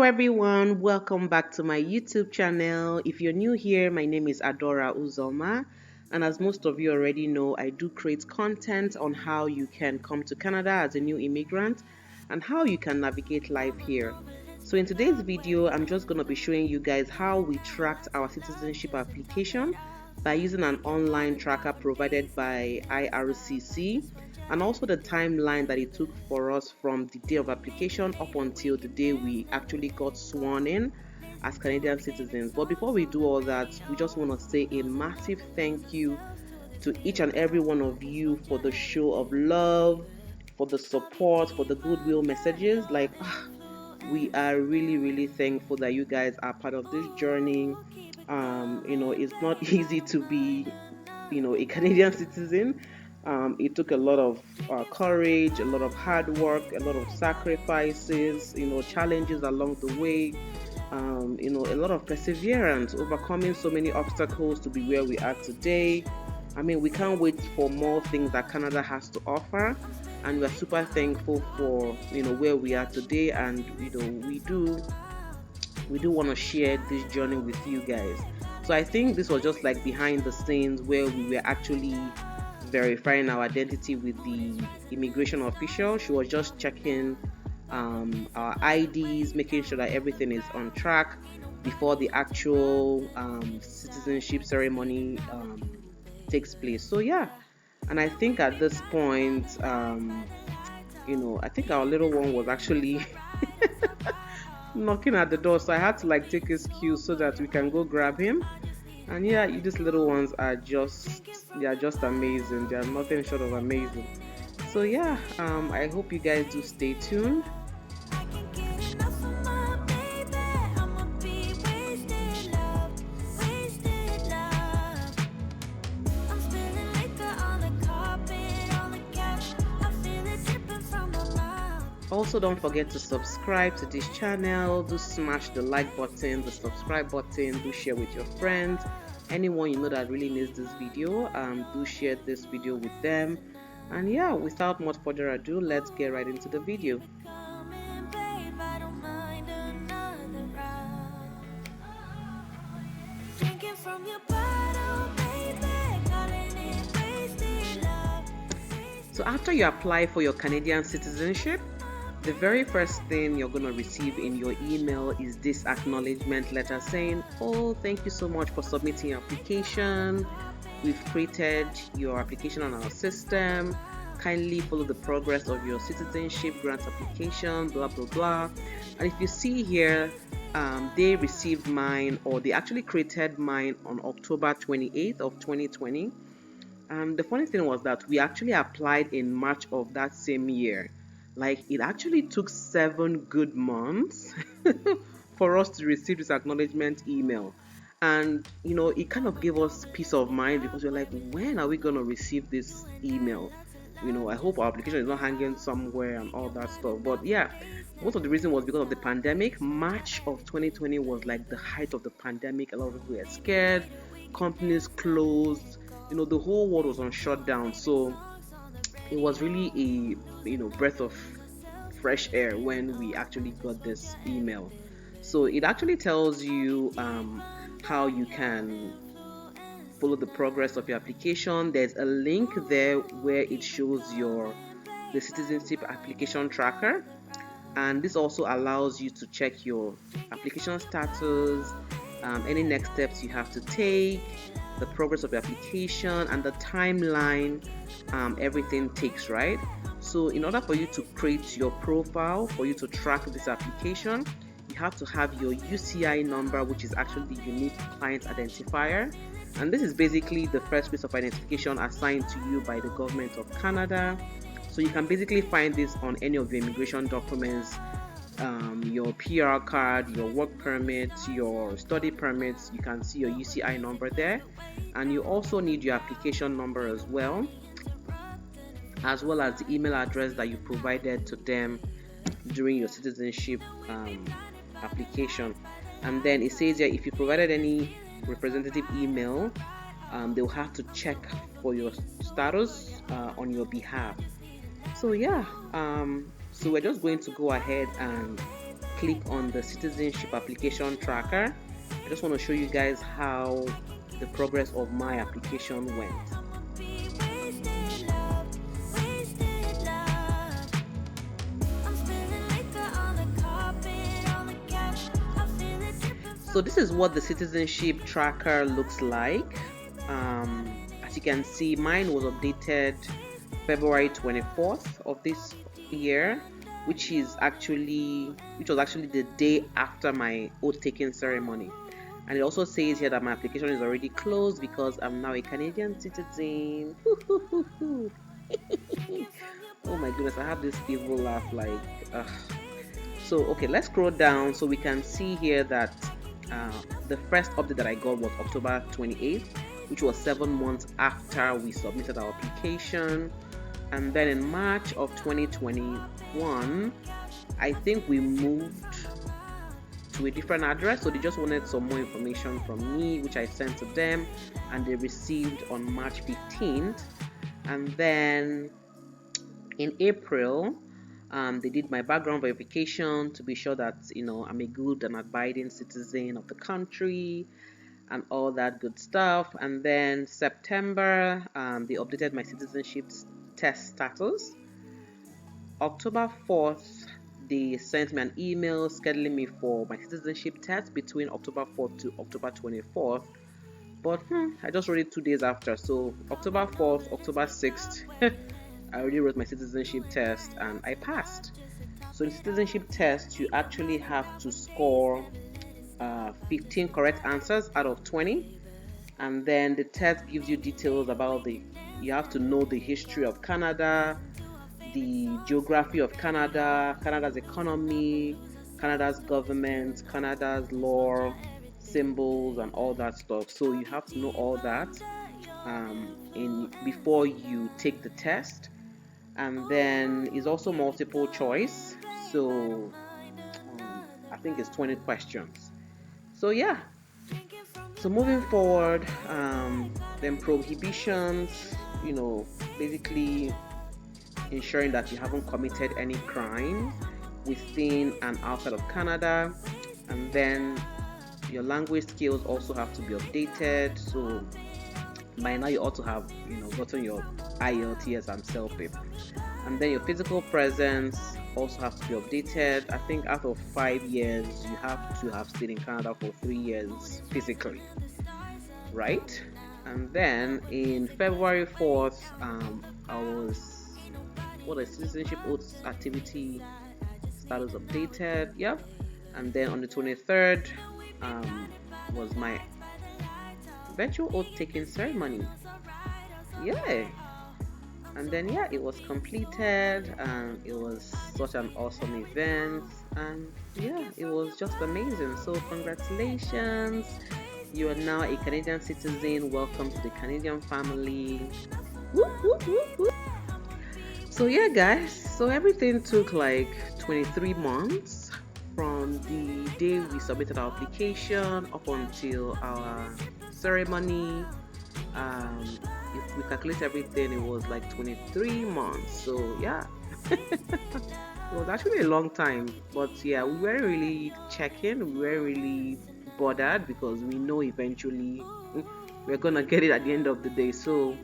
everyone, welcome back to my YouTube channel. If you're new here, my name is Adora Uzoma, and as most of you already know, I do create content on how you can come to Canada as a new immigrant and how you can navigate life here. So in today's video, I'm just going to be showing you guys how we tracked our citizenship application by using an online tracker provided by IRCC, and also the timeline that it took for us from the day of application up until the day we actually got sworn in as Canadian citizens. But before we do all that, we just want to say a massive thank you to each and every one of you for the show of love, for the support, for the goodwill messages. We are really thankful that you guys are part of this journey. It's not easy to be a Canadian citizen. It took a lot of courage, a lot of hard work, a lot of sacrifices, challenges along the way, a lot of perseverance, overcoming so many obstacles to be where we are today. I mean, we can't wait for more things that Canada has to offer, and we're super thankful for where we are today, and we do want to share this journey with you guys. So I think this was just like behind the scenes where we were actually verifying our identity with the immigration official. She was just checking our IDs, making sure that everything is on track before the actual citizenship ceremony takes place. So yeah, and I think at this point, I think our little one was actually knocking at the door, so I had to take his cue so that we can go grab him. And yeah, these little ones are just amazing. They are nothing short of amazing. So yeah, I hope you guys do stay tuned. Also, don't forget to subscribe to this channel. Do smash the like button, the subscribe button. Do share with your friends, anyone you know that really needs this video. Do share this video with them. And yeah, without much further ado, let's get right into the video. So after you apply for your Canadian citizenship, the very first thing you're going to receive in your email is this acknowledgement letter saying, "Oh, thank you so much for submitting your application. We've created your application on our system. Kindly follow the progress of your citizenship grant application, blah blah blah." And if you see here, they received mine, or they actually created mine on October 28th of 2020. The funny thing was that we actually applied in March of that same year. It actually took 7 good months for us to receive this acknowledgement email. And, it kind of gave us peace of mind, because we're like, when are we going to receive this email? I hope our application is not hanging somewhere and all that stuff. But yeah, most of the reason was because of the pandemic. March of 2020 was like the height of the pandemic. A lot of people were scared. Companies closed. The whole world was on shutdown. So it was really a breath of fresh air when we actually got this email. So it actually tells you how you can follow the progress of your application. There's a link there where it shows the citizenship application tracker, and this also allows you to check your application status, any next steps you have to take, the progress of your application, and the timeline everything takes, right? So in order for you to create your profile, for you to track this application, you have to have your UCI number, which is actually the unique client identifier. And this is basically the first piece of identification assigned to you by the government of Canada. So you can basically find this on any of the immigration documents, your PR card, your work permit, your study permits. You can see your UCI number there. And you also need your application number as well as the email address that you provided to them during your citizenship application. And then it says here, if you provided any representative email, they'll have to check for your status on your behalf. So yeah, so we're just going to go ahead and click on the citizenship application tracker. I just want to show you guys how the progress of my application went. So this is what the citizenship tracker looks like. As you can see, mine was updated February 24th of this year, which was actually the day after my oath taking ceremony. And it also says here that my application is already closed because I'm now a Canadian citizen. Oh my goodness, I have this evil laugh like so okay, let's scroll down so we can see here that the first update that I got was October 28th, which was 7 months after we submitted our application. And then in March of 2021, I think we moved to a different address, so they just wanted some more information from me, which I sent to them, and they received on March 15th. And then in April, they did my background verification to be sure that I'm a good and abiding citizen of the country and all that good stuff. And then September, they updated my citizenship test status. October 4th, they sent me an email scheduling me for my citizenship test between October 4th to October 24th. But I just wrote it 2 days after. So October 4th, October 6th, I already wrote my citizenship test and I passed. So in citizenship test, you actually have to score 15 correct answers out of 20. And then the test gives you details about you have to know the history of Canada, the geography of Canada, Canada's economy, Canada's government, Canada's law, symbols, and all that stuff. So you have to know all that before you take the test. And then it's also multiple choice. So I think it's 20 questions. So yeah. So moving forward, then prohibitions, basically ensuring that you haven't committed any crime within and outside of Canada. And then your language skills also have to be updated. So by now you ought to have gotten your IELTS and CELPIP. And then your physical presence also has to be updated. I think out of 5 years you have to have stayed in Canada for 3 years physically, right? And then in February 4th, I was a citizenship oath activity status updated. Yep. And then on the 23rd was my virtual oath taking ceremony. Yeah. And then it was completed, and it was such an awesome event, and it was just amazing. So congratulations, you are now a Canadian citizen. Welcome to the Canadian family. Whoop, whoop, whoop, whoop. So guys, so everything took like 23 months from the day we submitted our application up until our ceremony. If we calculate everything, it was like 23 months. So it was actually a long time. But we weren't really checking, we weren't really bothered because we know eventually we're gonna get it at the end of the day. So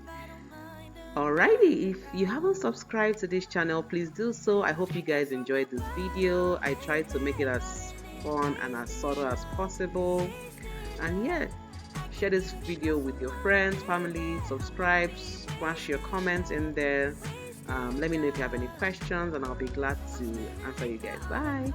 alrighty, if you haven't subscribed to this channel, please do so. I hope you guys enjoyed this video. I tried to make it as fun and as subtle as possible. And share this video with your friends, family, subscribe, smash your comments in there. Let me know if you have any questions, and I'll be glad to answer you guys. Bye.